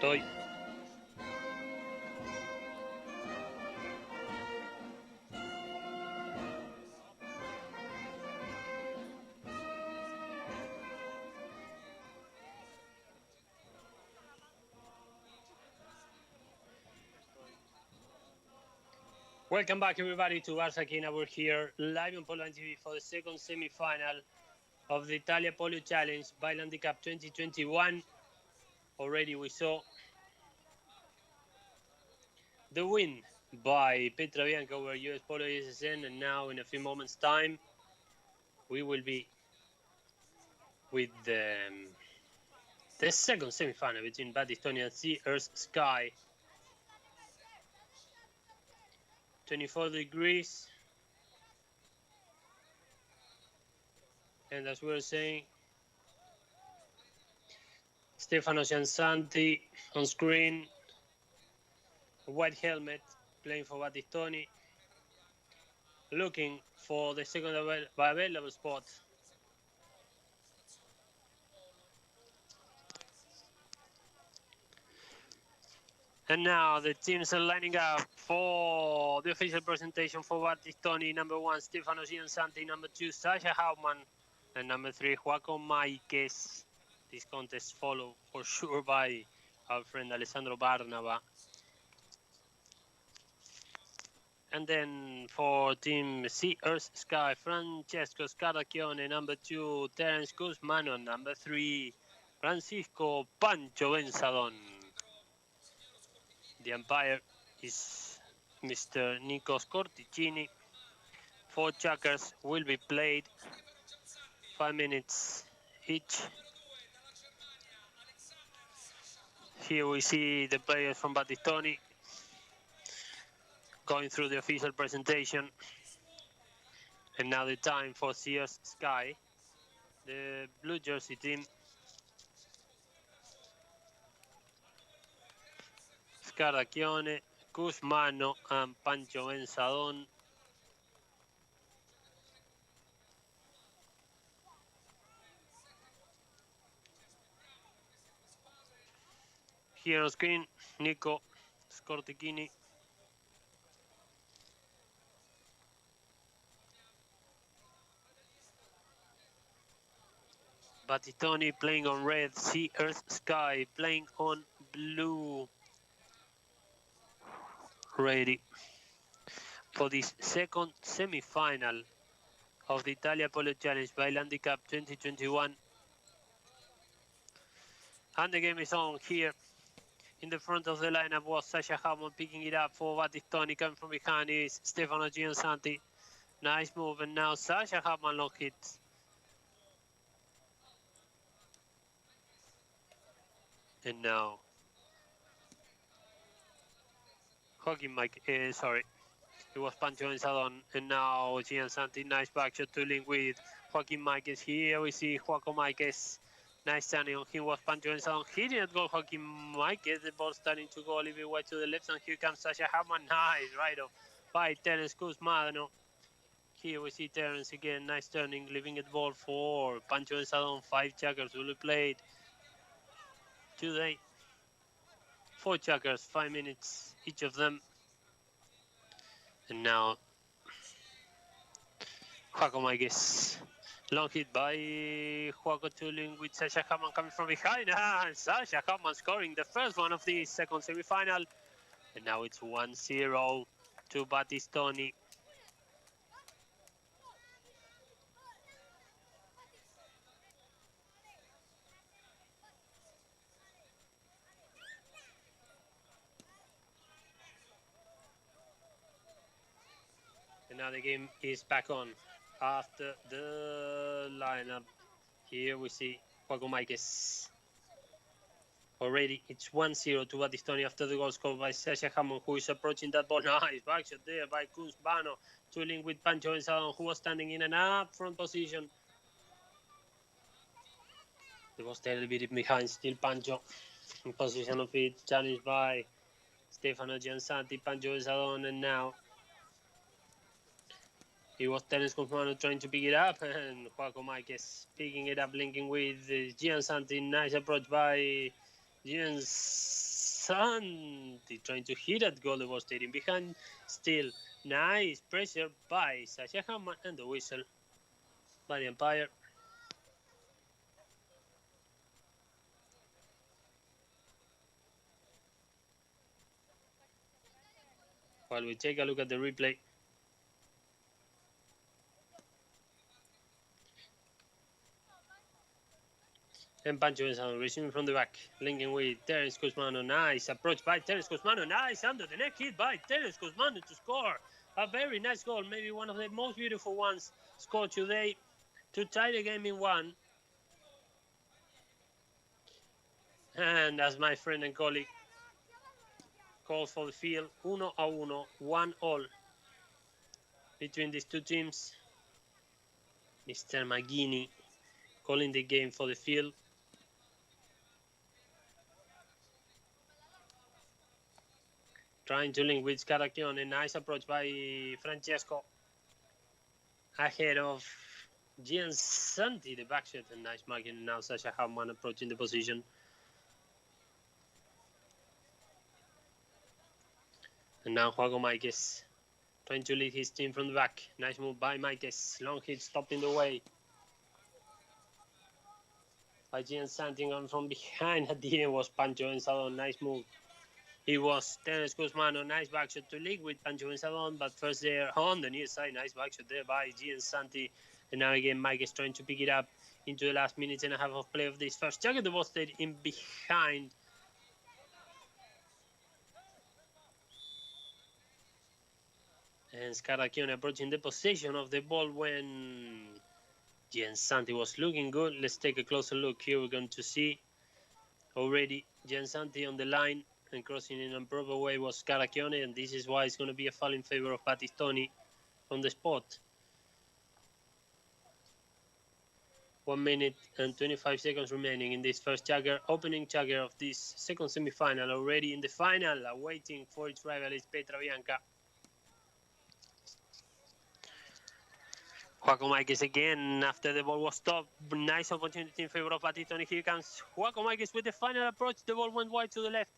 Estoy. Welcome back, everybody, to Barsakina. We're here live on Polo TV for the second semi-final of the Italia Polo Challenge Baylandi Cup 2021. Already we saw the win by Petra Bianca over US Polo SSN, and now in a few moments' time we will be with the second semi-final between Battistoni and Sea Earth Sky. 24 degrees. And as we were saying, Stefano Giansanti on screen, white helmet, playing for Battistoni, looking for the second available spot. And now the teams are lining up for the official presentation for Battistoni. Number 1, Stefano Giansanti. Number 2, Sasha Hauptmann. And number 3, Joaco Maikes. This contest followed for sure by our friend Alessandro Barnaba. And then for Team Sea Earth Sky, Francesco Scaracchione. Number 2, Terence Guzmano. Number 3, Francisco Pancho Benzadon. The umpire is Mr. Nikos Corticini. 4 checkers will be played, 5 minutes each. Here we see the players from Battistoni going through the official presentation. And now the time for Sears Sky, the blue jersey team. Scaracchione, Guzmano and Pancho Benzadon. Here on screen, Nico Scortichini. Battistoni playing on red, Sea Earth Sky playing on blue. Ready for this second semi-final of the Italia Polo Challenge Baylandi Cup 2021. And the game is on here. In the front of the lineup was Sasha Hauptmann picking it up for Battistoni. Coming from behind is Stefano Giansanti. Nice move, and now Sasha Hauptmann lock hit. And now it was Pancho Benzadon, and now Giansanti, nice back shot to link with Joaquin Maikes. Here we see Joaco Maikes, nice standing on him was Pancho Benzadon. He didn't go Joaquin Maikes, the ball starting to go a little bit wide to the left, and here comes Sasha Hauptmann, nice right off by Terence Guzmano. Here we see Terence again, nice turning, leaving it ball for Pancho Benzadon. 5 checkers will be played today. 4 checkers, 5 minutes each of them. And now Joaco Maikes. Long hit by Joaco Tulin with Sasha Hauptmann coming from behind. And Sasha Hauptmann scoring the first one of the second semi-final. And now it's 1-0 to Battistoni. And now the game is back on after the lineup. Here we see Joaco Maikes. Already it's 1-0 to Battistoni after the goal scored by Sasha Hauptmann, who is approaching that ball. Nice back shot there by Guzmano, tooling with Pancho Benzadon, who was standing in an up front position. He was a little bit behind, still Pancho in position of it, challenged by Stefano Giansanti, Pancho Benzadon, and now it was Terence Guzmano trying to pick it up, and Joaco Maikes picking it up, linking with Giansanti. Nice approach by Giansanti. Santi trying to hit that goal, devastating behind still. Nice pressure by Sasha Hammond and the whistle by the umpire. While we take a look at the replay. And Pancho Gonzalez resuming from the back, linking with Terence Guzmano. Nice approach by Terence Guzmano. Nice under the neck hit by Terence Guzmano to score a very nice goal. Maybe one of the most beautiful ones scored today to tie the game in one. And as my friend and colleague calls for the field, 1-1, 1-1 between these two teams. Mr. McGinney calling the game for the field. Trying to link with Scarachione. Nice approach by Francesco. Ahead of Gian Santi, the back shot, and nice marking. Now Sasha Hammond approaching the position. And now Juaco Maikes trying to lead his team from the back. Nice move by Maikes. Long hit stopped in the way by Gian Santi, and from behind at the end was Pancho Enzadon. Nice move. It was Terence Guzmano. Nice back shot to link with Pancho Enzadon, but first there on the near side. Nice back shot there by Gian Santi. And now again, Mike is trying to pick it up into the last minute and a half of play of this first jacket. The ball stayed in behind. And Scarachione approaching the possession of the ball when Gian Santi was looking good. Let's take a closer look here. We're going to see already Gian Santi on the line and crossing in a proper way was Scarachione, and this is why it's going to be a foul in favor of Battistoni on the spot. 1 minute and 25 seconds remaining in this first jagger, opening jagger of this second semi-final. Already in the final, waiting for its rival is Petra Bianca. Juaco Maikes again after the ball was stopped. Nice opportunity in favor of Battistoni. Here comes Juaco Maikes with the final approach. The ball went wide to the left.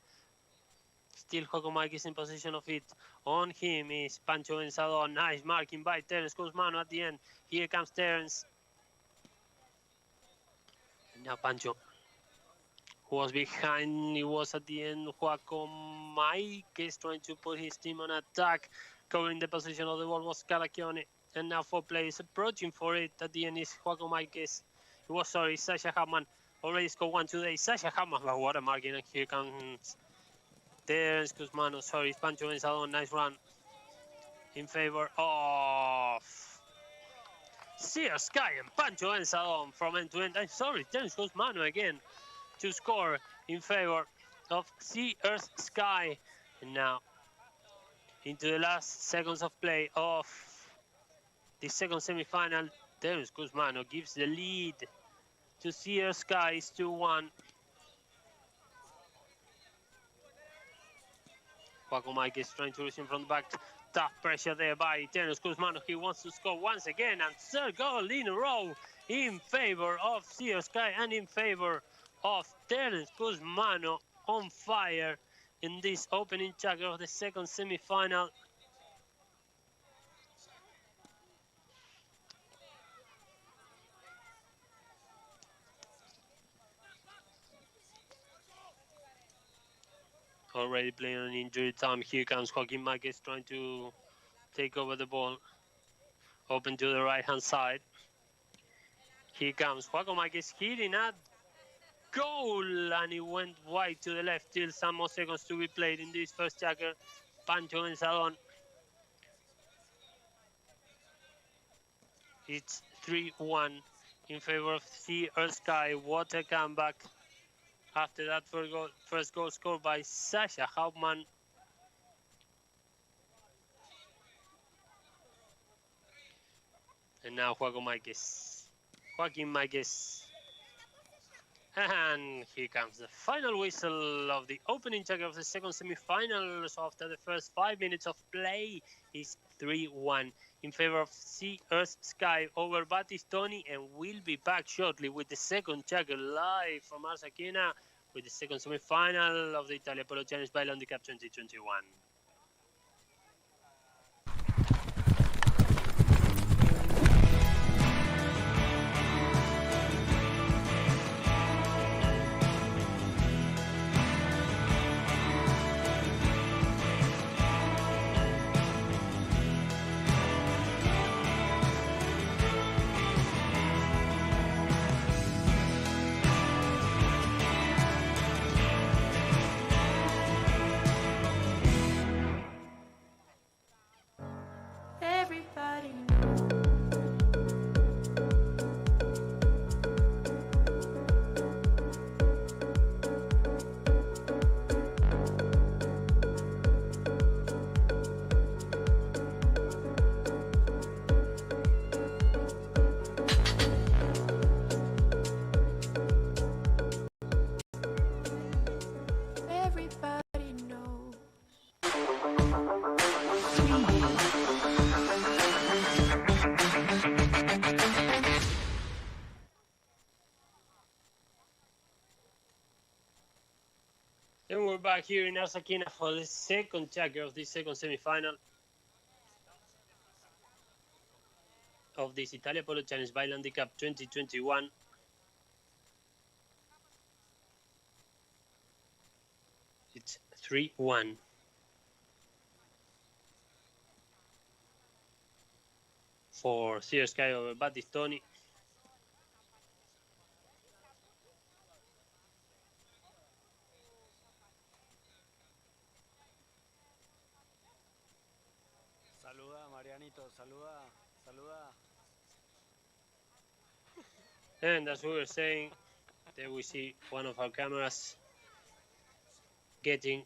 Still Juaco Maikes in possession of it. On him is Pancho Enzadon. Nice marking by Terence Guzmano at the end. Here comes Terence. Now Pancho, who was behind, he was at the end. Juaco Maikes trying to put his team on attack. Covering the position of the ball was Scarachione. And now 4 players approaching for it. At the end is Juaco Maikes. It was, Sasha Hammond. Already scored one today. Sasha Hammond, but what a marking. And here comes Terence Guzmano. Pancho Enzadon. Nice run in favor of Sear Sky and Pancho Enzadon from end to end. Terence Guzmano again to score in favor of Sea Earth Sky. And now into the last seconds of play of the second semi-final, Terence Guzmano gives the lead to Sea Earth Sky. It's 2-1. Juaco Maikes trying to resume from the back. Tough pressure there by Terence Guzmano. He wants to score once again, and third goal in a row in favor of Sea Earth Sky and in favor of Terence Guzmano, on fire in this opening chapter of the second semi-final. Already playing on injury time. Here comes Joaquin Maikes trying to take over the ball. Open to the right-hand side. Here comes Juaco Maikes hitting at goal, and he went wide to the left. Still some more seconds to be played in this first jacker. Pancho Enzadon. It's 3-1 in favor of Sea Earth Sky. What a comeback. After that first goal scored by Sasha Hauptmann. And now Juaco Maikes. Joaquin Maikes. And here comes the final whistle of the opening checker of the second semi-final. So after the first 5 minutes of play, is 3-1 in favor of Sea Earth Sky over Battistoni. And we'll be back shortly with the second checker live from Arsakina with the second semi-final of the Italia Polo Challenge Baylandi Cup 2021. Everybody knows. And we're back here in Arsakina for the second chapter of this second semi-final of this Italia Polo Challenge Baylandi Cup 2021. It's 3-1. For Sea Sky over Battistoni. Saluda, Marianito, saluda. And as we were saying, there we see one of our cameras getting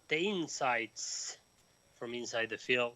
the insights from inside the field.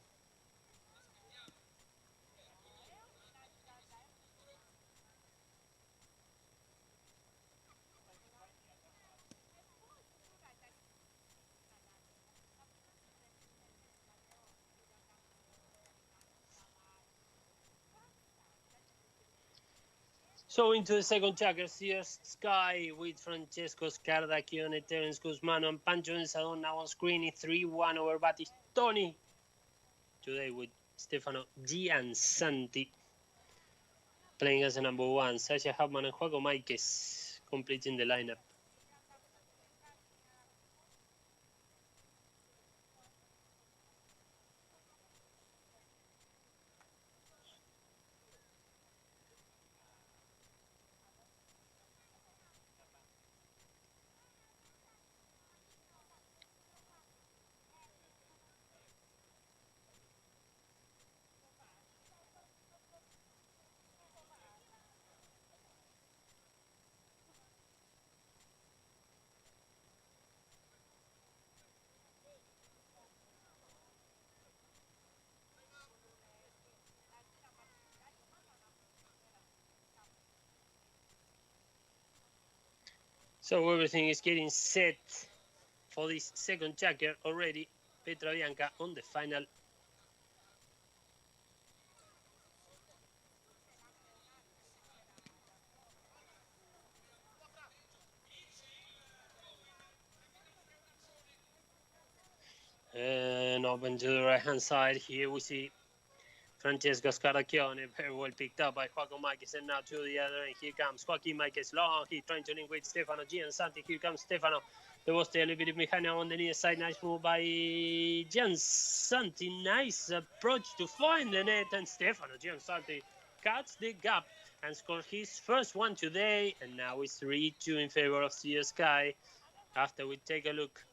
So into the second chapter, Sears Sky with Francesco Scardacchione, Terence Guzmano and Pancho Enzadon now on screen. It's 3-1 over Battistoni. Today with Stefano Giansanti playing as a number one. Sasha Hubman and Juaco Maiquez completing the lineup. So everything is getting set for this second chapter already. Petra Bianca on the final. And open to the right hand side. Here we see Francesco Scardacchione, very well picked up by Juaco Maiquez, and now to the other end. Here comes Joaquin Maiquez, long. He's trying to link with Stefano Giansanti. Here comes Stefano. There was a little bit behind now on the near side. Nice move by Giansanti. Nice approach to find the net, and Stefano Giansanti cuts the gap and scores his first one today. And now it's 3-2 in favor of Sea Sky. After we take a look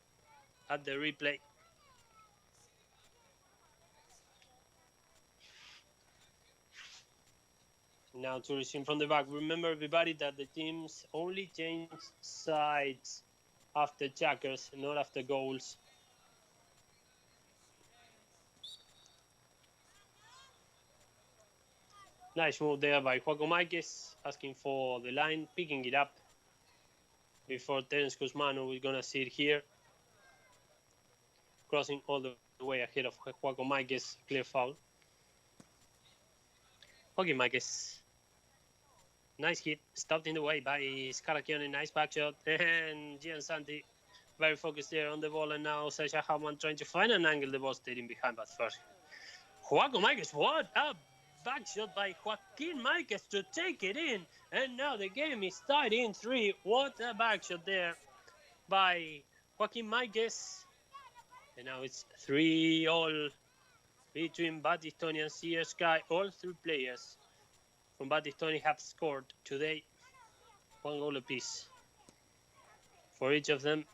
at the replay. Now to resume from the back. Remember, everybody, that the teams only change sides after checkers, not after goals. Nice move there by Juaco Maiquez, asking for the line, picking it up before Terence Guzmano. We're going to see it here. Crossing all the way ahead of Juaco Maiquez, clear foul. Joaquin Maiquez. Nice hit, stopped in the way by Scarachione, nice back shot, and Giansanti very focused there on the ball, and now Sasha Hauman trying to find an angle, the ball stayed in behind, but first, Joaquin Marquez, what a back shot by Joaquin Marquez to take it in, and now the game is tied in 3, what a back shot there by Joaquin Marquez, and now it's 3-all between Battistoni and Sear Sky, all 3 players from Battistoni have scored today 1 goal apiece for each of them.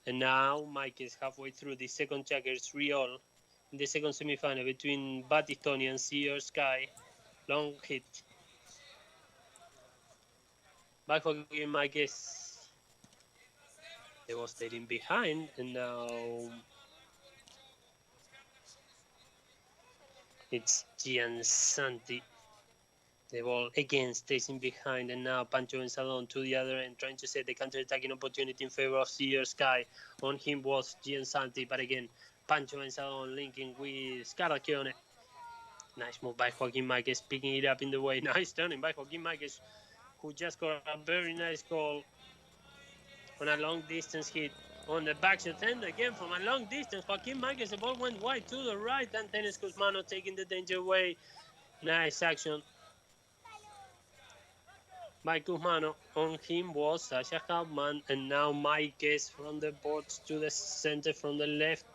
And now Mike is halfway through the second checker, 3-all in the second semi-final between Battistoni and Sear Sky. Long hit by Joaquin Marquez. They were staying behind, and now it's Giansanti. The ball again stays in behind, and now Pancho Enzadon to the other end, trying to set the counter-attacking opportunity in favor of Sear Sky. On him was Giansanti, but again, Pancho Enzadon linking with Scarachione. Nice move by Joaquin Marquez, picking it up in the way. Nice turning by Joaquin Marquez, who just got a very nice goal on a long distance hit on the back shot, and again from a long distance, Joaquin Marquez, the ball went wide to the right, and Tenes Guzmano taking the danger away. Nice action by Guzmano. On him was Sasha Hauptmann, and now Marquez from the boards to the center, from the left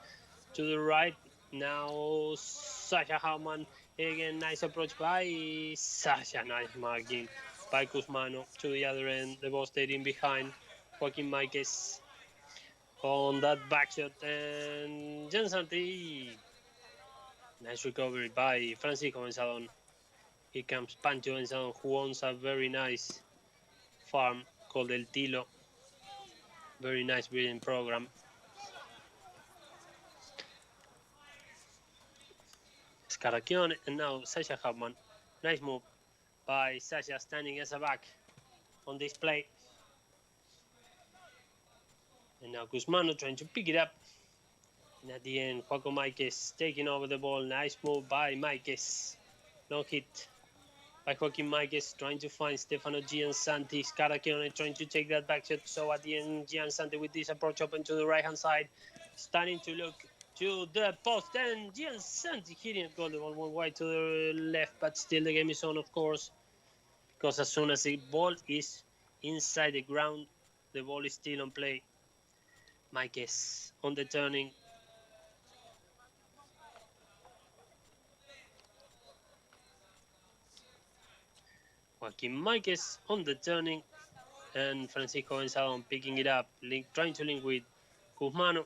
to the right. Now Sasha Hauptmann, again nice approach by Sasha, nice marking by Guzmano to the other end. The ball stayed in behind Joaquin Marquez on that back shot, and Giansanti. Nice recovery by Francisco Enzadon. Here comes Pancho Enzadon, who owns a very nice farm called El Tilo. Very nice breeding program. Scarachione, and now Sasha Hauptmann. Nice move by Sasha, standing as a back on this play. And now Guzmano trying to pick it up. And at the end, Joaquin Marquez taking over the ball. Nice move by Marquez. No hit by Joaquin Marquez, trying to find Stefano Giansanti. Scarachione trying to take that back shot. So at the end, Giansanti with this approach open to the right-hand side. Starting to look to the post. And Giansanti hitting a goal. The ball went wide to the left, but still the game is on, of course. Because as soon as the ball is inside the ground, the ball is still on play. Marquez on the turning. Joaquin Marquez on the turning, and Francisco Enzadon picking it up, trying to link with Guzmano.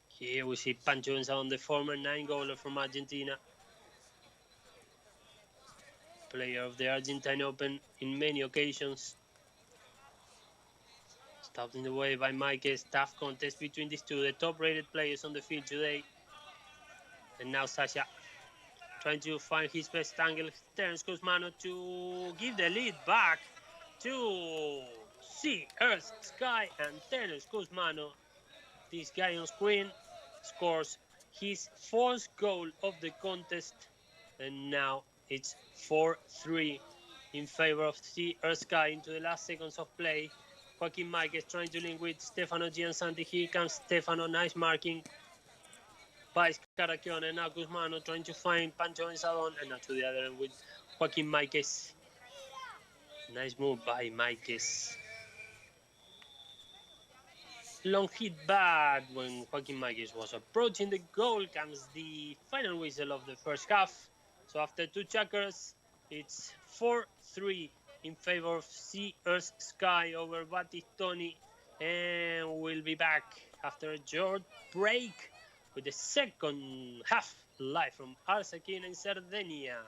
Here we see Pancho Enzadon, the former 9-goaler from Argentina. Player of the Argentine Open in many occasions. Stopped in the way by Marquez. Tough contest between these two, the top-rated players on the field today. And now Sasha trying to find his best angle. Terence Guzmano to give the lead back to Sea, Earth, Sky, and Terence Guzmano. This guy on screen scores his 4th goal of the contest, and now it's 4-3 in favor of Sea, Earth, Sky into the last seconds of play. Joaquin Marquez trying to link with Stefano Giansanti. Here comes Stefano, nice marking by Scarachione. Now Guzmano trying to find Pancho Enzadon, and now to the other end with Joaquin Marquez. Nice move by Marquez. Long hit, but when Joaquin Marquez was approaching the goal, comes the final whistle of the first half. So after 2 checkers, it's 4-3 in favor of Sea, Earth, Sky over Battistoni. And we'll be back after a short break with the second half live from Arsakin in Sardinia.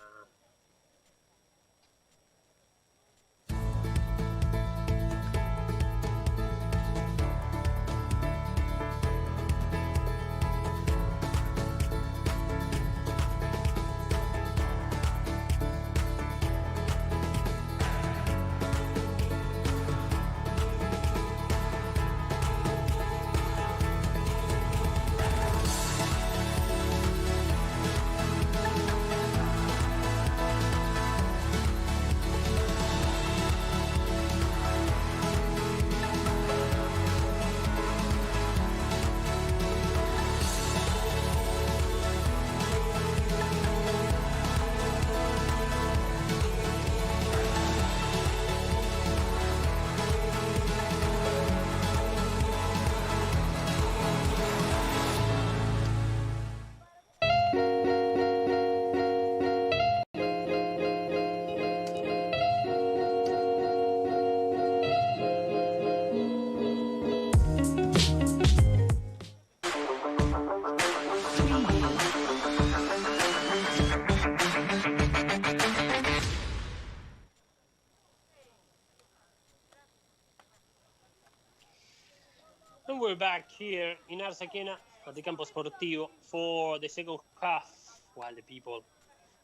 And we're back here in Arsaquena at the Campo Sportivo for the second half, while the people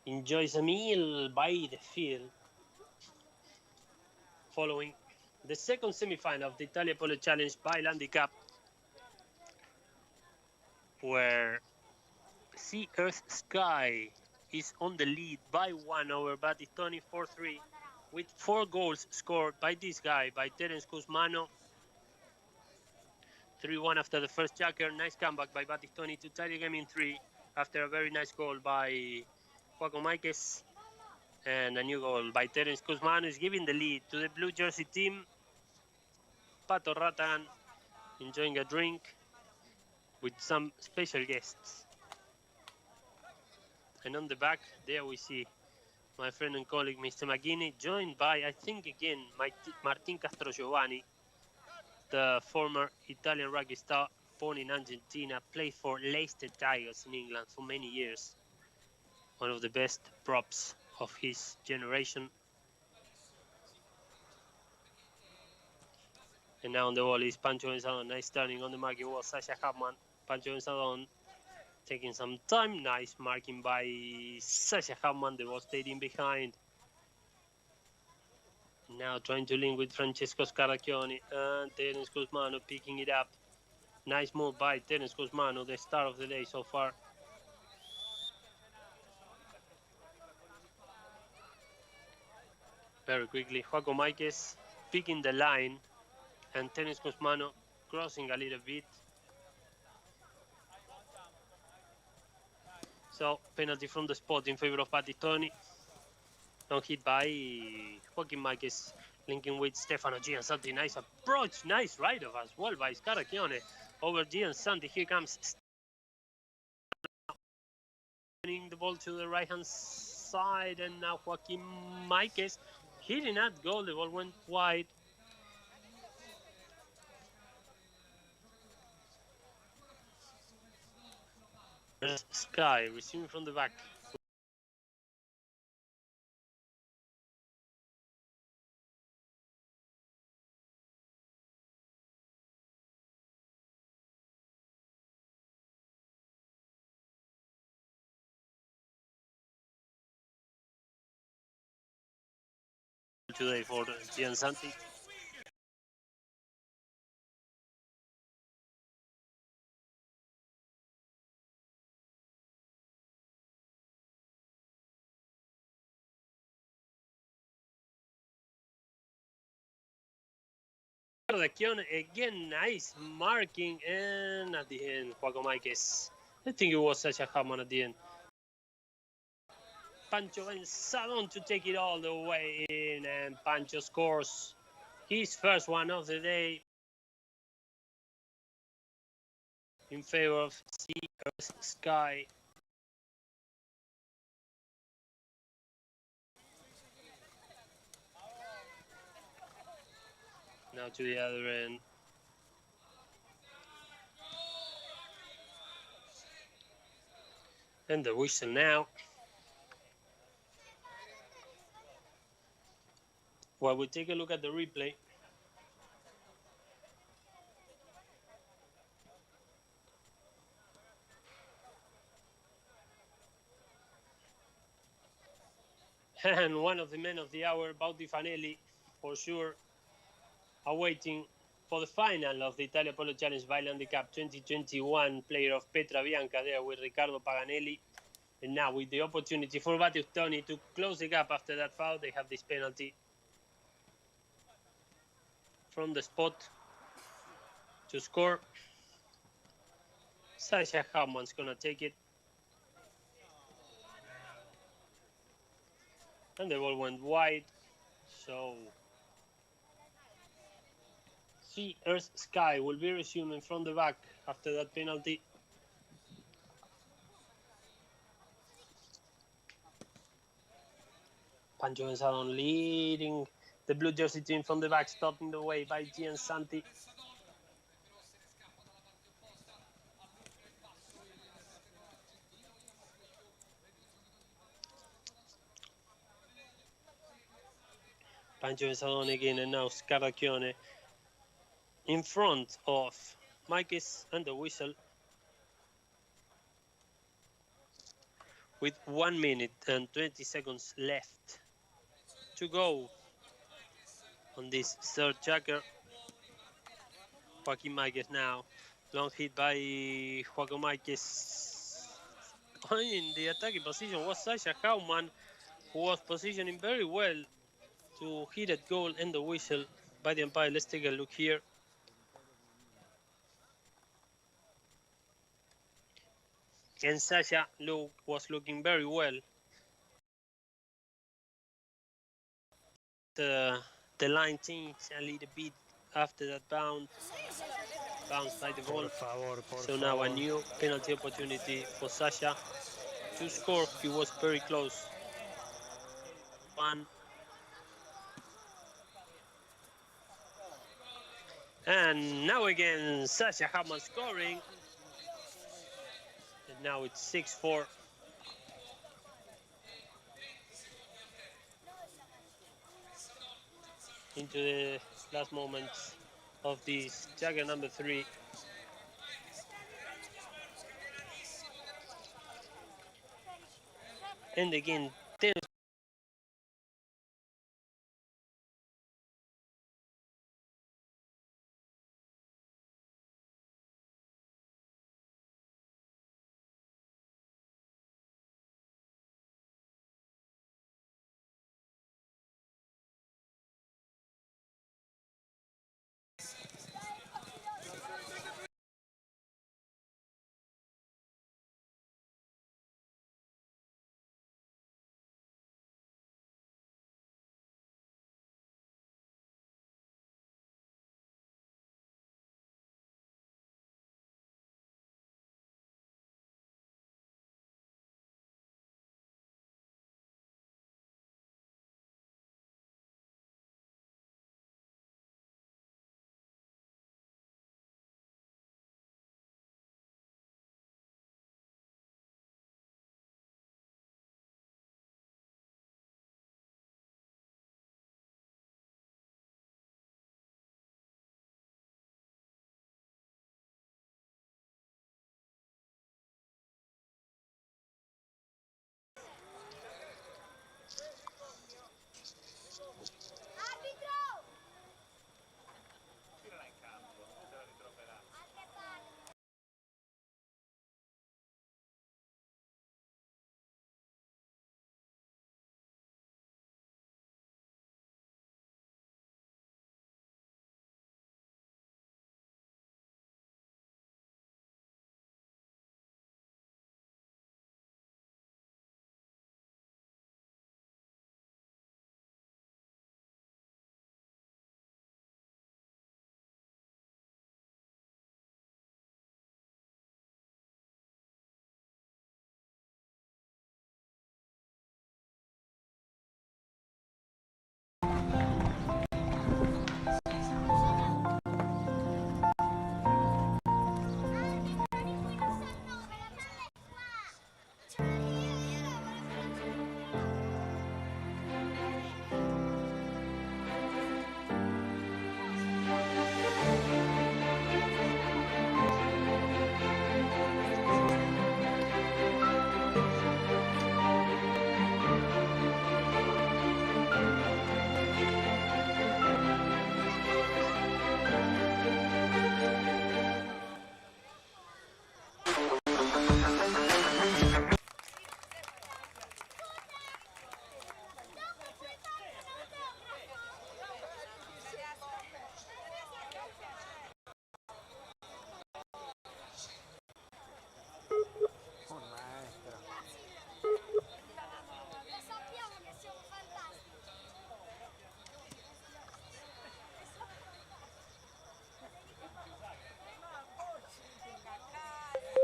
enjoy a meal by the field. Following the second semi-final of the Italia Polo Challenge Baylandi Cup, where Sea Earth Sky is on the lead by 1 over Battistoni 4-3, with 4 goals scored by this guy, by Terence Guzmano. 3-1 after the first jacker. Nice comeback by Battistoni to tie the game in 3 after a very nice goal by Joaquim Maikes. And a new goal by Terence Guzmano is giving the lead to the blue jersey team. Pato Ratan enjoying a drink with some special guests. And on the back, there we see my friend and colleague, Mr. McGuinness, joined by, I think again, Martin Castrogiovanni, the former Italian rugby star born in Argentina, played for Leicester Tigers in England for many years. One of the best props of his generation. And now on the ball is Pancho Benzadon. Nice turning on the marking was Sasha Huffman. Pancho Benzadon taking some time. Nice marking by Sasha Huffman. The ball stayed in behind. Now trying to link with Francesco Scaracchioni and Terence Guzmano picking it up. Nice move by Terence Guzmano, the star of the day so far. Very quickly, Joaquim Maikes picking the line and Terence Guzmano crossing a little bit. So, penalty from the spot in favor of Battistoni. No hit by Joaquim Maikes, linking with Stefano Giansanti. Nice approach, nice write-off as well by Scaracchione over Giansanti. Here comes the ball to the right-hand side, and now Joaquim Maikes hitting at goal. The ball went wide. Sky receiving from the back. Today for Giansanti. Again, nice marking, and at the end, Joaquim Maikes. I think it was such a Huffman at the end. Pancho Benzadon to take it all the way in, and Pancho scores his first one of the day in favor of Sea Earth Sky. Now to the other end. And the whistle now. While we take a look at the replay. And one of the men of the hour, Bauti Fanelli, for sure, awaiting for the final of the Italia Polo Challenge Baylandi Cup 2021, player of Petra Bianca there with Riccardo Paganelli. And now with the opportunity for Battistoni to close the gap after that foul, they have this penalty from the spot to score. Sasha Huffman's gonna take it. And the ball went wide, so Sea Earth Sky will be resuming from the back after that penalty. Pancho Benzadon leading the blue jersey team from the back, stopping the way by Giansanti. Pancho Benzadon again, and now Scaracchione in front of Mikes and the whistle. With 1 minute and 20 seconds left to go on this third jacker. Joaquin Mikes now. Long hit by Joaquin Mikes. In the attacking position was Sasha Hauman, who was positioning very well to hit at goal and the whistle by the umpire. Let's take a look here. And Sasha was looking very well. The line changed a little bit after that bounce by the ball. So now a new penalty opportunity for Sasha to score. He was very close. One. And now again, Sasha Hammond scoring. And now it's 6-4. Into the last moments of this jagger number 3. And again, 10.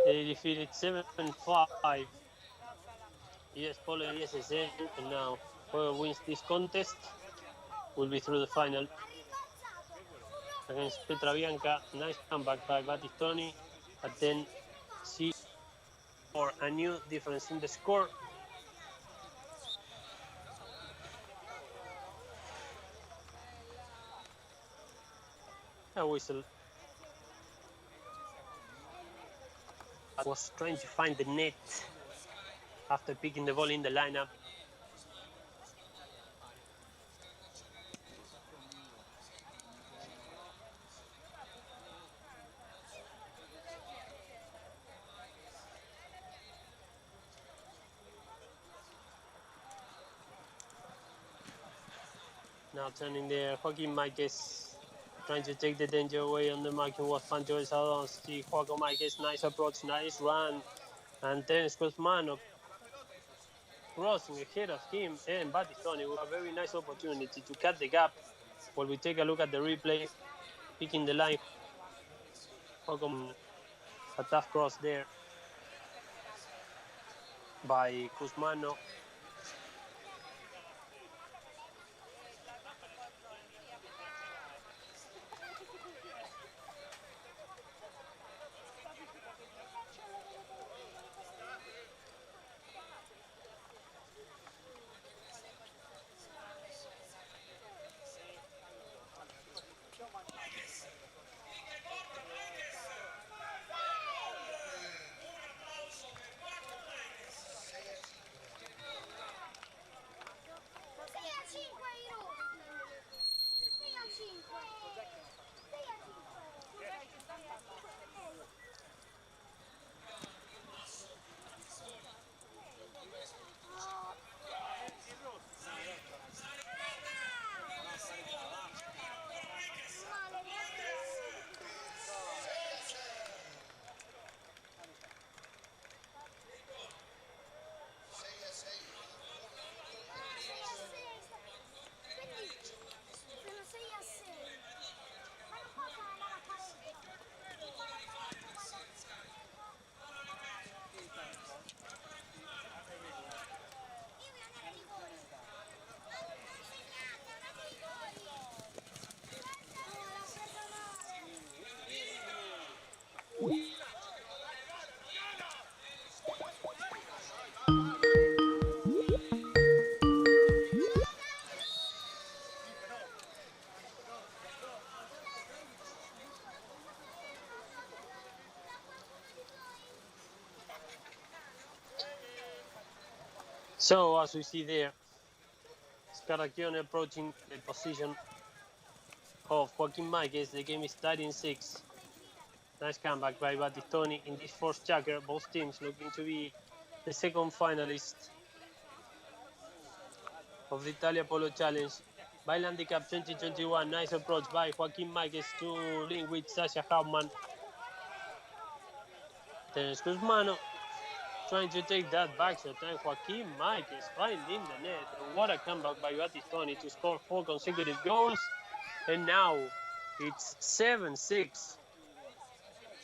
They defeated 7-5. US Polo and SSN, and now whoever wins this contest will be through the final. Against Petra Bianca, nice comeback by Battistoni, but then see for a new difference in the score. A whistle. was trying to find the net after picking the ball in the lineup. Now turning there, Joaquin Marquez trying to take the danger away on the marking was Pancho Salon. See Joaquin Marquez, nice approach, nice run. And then Guzmano crossing ahead of him and Battistoni with a very nice opportunity to cut the gap. While we take a look at the replay, picking the line, Joaquin, a tough cross there by Guzmano. So as we see there, Scaracchione approaching the position of Joaquin Marquez. The game is tied in 6. Nice comeback by Battistoni in this first checker. Both teams looking to be the second finalist of the Italia Polo Challenge. Baylandi Cup 2021. Nice approach by Joaquin Marquez to link with Sasha Hauptmann. There's Guzmano trying to take that back shot, and Joaquin Marquez finding the net. And what a comeback by Battistoni to score 4 consecutive goals. And now it's 7-6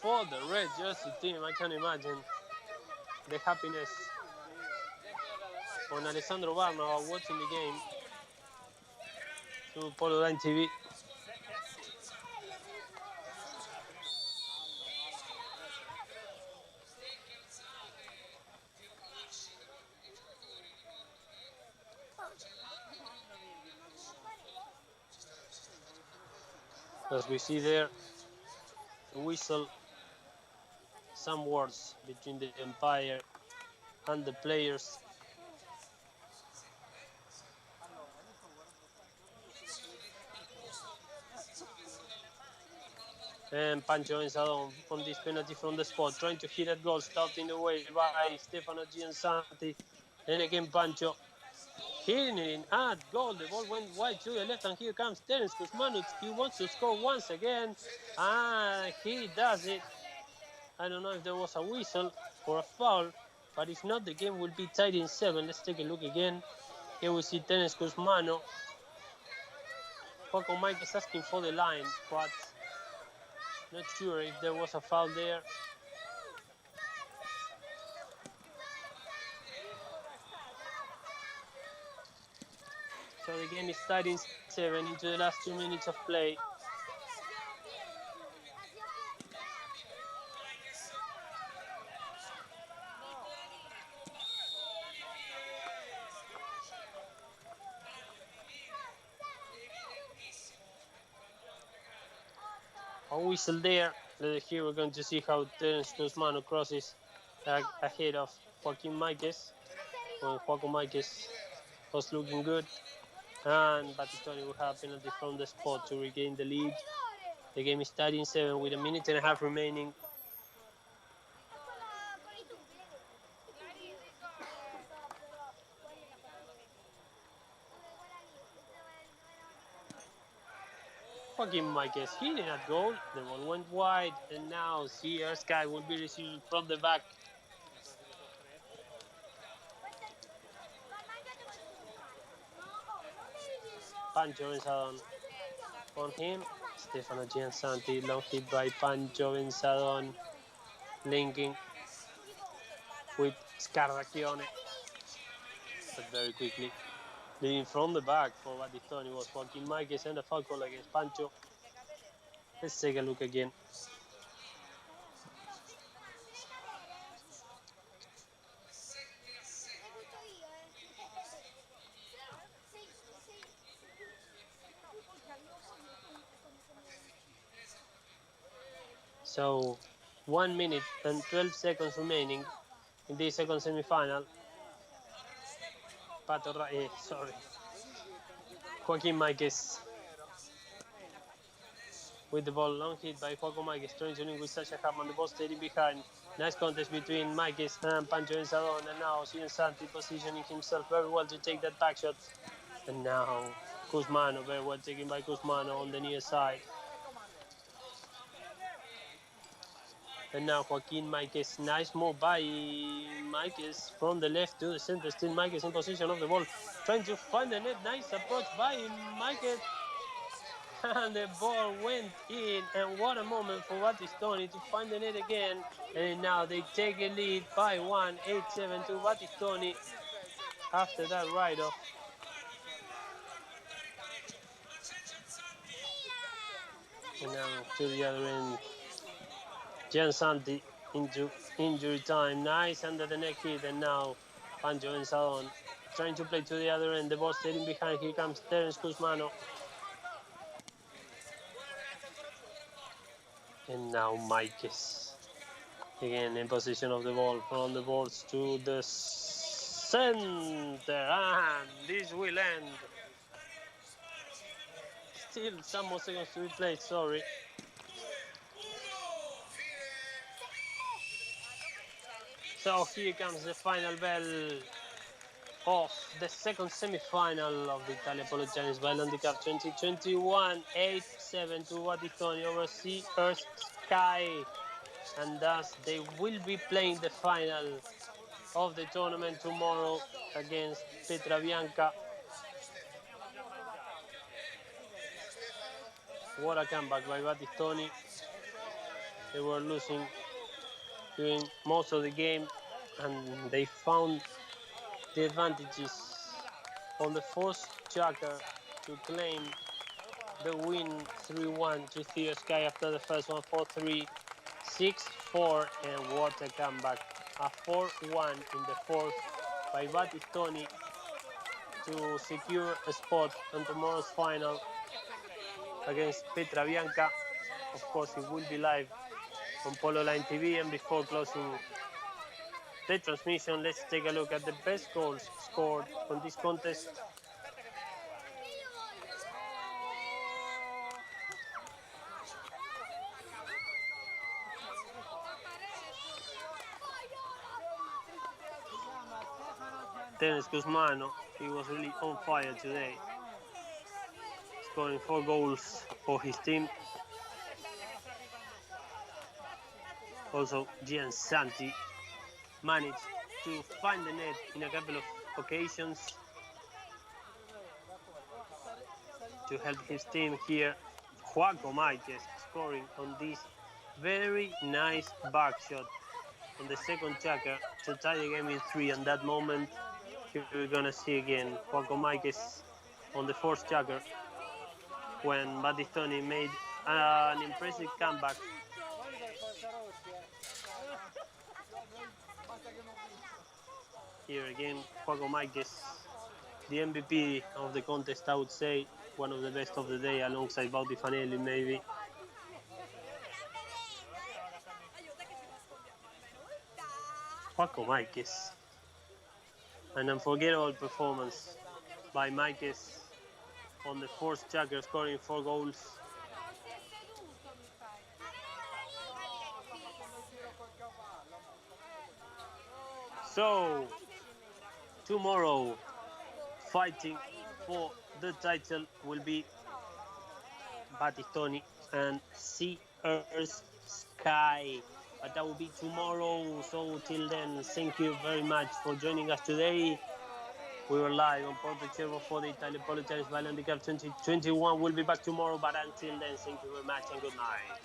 for the red jersey team. I can imagine the happiness on Alessandro Barna watching the game through Polo Line TV. As we see there, the whistle, some words between the umpire and the players. And Pancho Enzadon on this penalty from the spot, trying to hit at goal, starting the way by Stefano Giansanti. And again, Pancho hitting it at goal. The ball went wide to the left, and here comes Terence Guzmano. He wants to score once again, and he does it. I don't know if there was a whistle or a foul, but if not, the game will be tied in 7. Let's take a look again. Here we see Terence Guzmano. Joaquin Mike is asking for the line, but not sure if there was a foul there. So the game is tied in 7 into the last 2 minutes of play. A whistle there. Here we're going to see how Terence Guzmano crosses ahead of Joaquin Marquez when Joaquin Marquez was looking good. And Battistoni will have a penalty from the spot to regain the lead. The game is tied in 7 with a minute and a half remaining. Joaquin Marquez hitting at goal. The ball went wide, and now CR Sky will be receiving from the back. Pancho Benzadon on him. Stefano Giansanti, long hit by Pancho Benzadon, linking with Scarracchione. But very quickly, leading from the back for Battistoni was Joaquin Marquez and a foul call against Pancho. Let's take a look again. So 1 minute and 12 seconds remaining in the second semi-final. Joaquin Marquez with the ball, long hit by Joaquin Marquez, trying to link with Sasha Hartman. The ball staying behind. Nice contest between Marquez and Pancho Benzadon, and now Giansanti positioning himself very well to take that back shot. And now Cusmano, very well taken by Cusmano on the near side. And now Joaquin Marquez, nice move by Marquez from the left to the center. Still Marquez in position of the ball, trying to find the net. Nice approach by Marquez. And the ball went in, and what a moment for Battistoni to find the net again. And now they take a lead by 1, 8-7 to Battistoni after that write-off. And now to the other end, Giansanti into injury time. Nice under the neck hit, and now Pancho Benzadon trying to play to the other end. The ball staying behind. Here comes Terence Cusmano. And now Marquez again in position of the ball from the boards to the center, and this will end. Still some more seconds to be played, sorry. So here comes the final bell of the second semi-final of the Italia Polo Chinese Baylandi Cup 2021, 8-7 to Battistoni over Sea, Earth, Sky, and thus they will be playing the final of the tournament tomorrow against Pietrabianca. What a comeback by Battistoni. They were losing during most of the game, and they found the advantages on the fourth checker to claim the win 3-1 to Theo Sky after the first one, 4-3, 6-4, and what a comeback. A 4-1 in the fourth by Battistoni to secure a spot on tomorrow's final against Pietrabianca. Of course, it will be live on Polo Line TV, and before closing the transmission, let's take a look at the best goals scored on this contest. Terence Cusmano, he was really on fire today, scoring 4 goals for his team. Also, Giansanti managed to find the net in a couple of occasions to help his team here. Joaquin Marquez scoring on this very nice back shot on the second checker to tie the game in 3. And that moment, here we're gonna see again Joaquin Marquez on the fourth checker when Battistoni made an impressive comeback. Here again, Joaquin Marquez, the MVP of the contest, I would say, one of the best of the day, alongside Baudi Fanelli maybe. Juaco Máquez. An unforgettable performance by Máquez on the fourth chapter, scoring 4 goals. So, tomorrow, fighting for the title will be Battistoni and Sea Earth Sky. But that will be tomorrow. So, till then, thank you very much for joining us today. We were live on Porto, Cervo for the Italia Polo Tennis Baylandi Cup 2021. We'll be back tomorrow, but until then, thank you very much and good night.